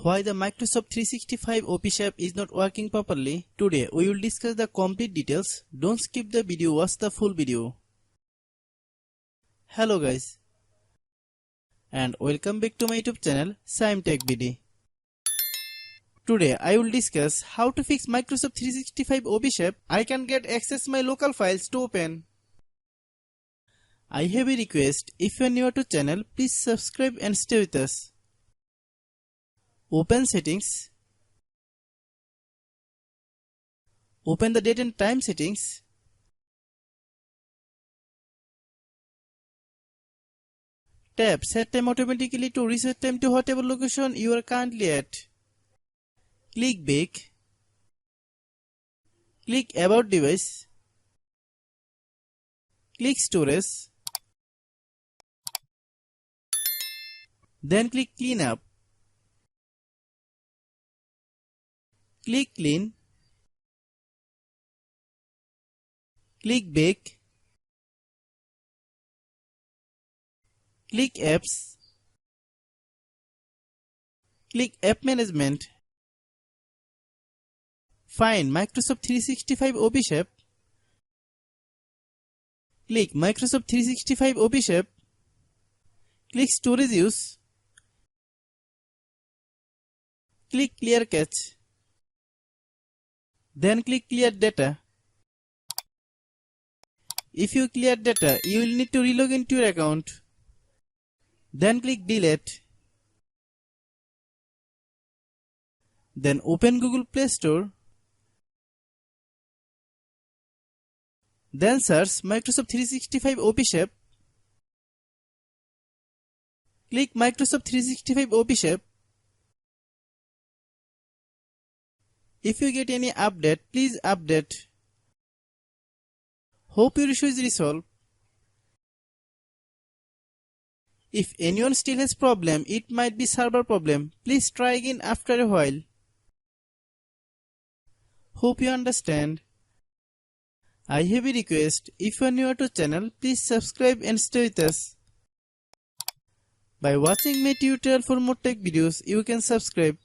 Why the Microsoft 365 Office app is not working properly? Today we will discuss the complete details. Don't skip the video, watch the full video. Hello guys, and welcome back to my YouTube channel Shaem Tech BD. Today I will discuss how to fix Microsoft 365 Office app. I can get access my local files to open. I have a request. If you are new to channel, please subscribe and stay with us. Open settings. Open the date and time settings. Tap set time automatically to reset time to whatever location you are currently at. Click back. Click about device. Click storage. Then click clean up. Click clean. Click back. Click apps. Click app management. Find Microsoft 365 Office app. Click Microsoft 365 Office app. Click storage use. Click clear cache. Then click clear data. If you clear data, you will need to relog into your account. Then click delete. Then open Google Play Store. Then search Microsoft 365 Office app. Click Microsoft 365 Office app. If you get any update, please update. Hope your issue is resolved. If anyone still has problem, it might be server problem. Please try again after a while. Hope you understand. I have a request. If you are new to channel, please subscribe and stay with us. By watching my tutorial for more tech videos, you can subscribe.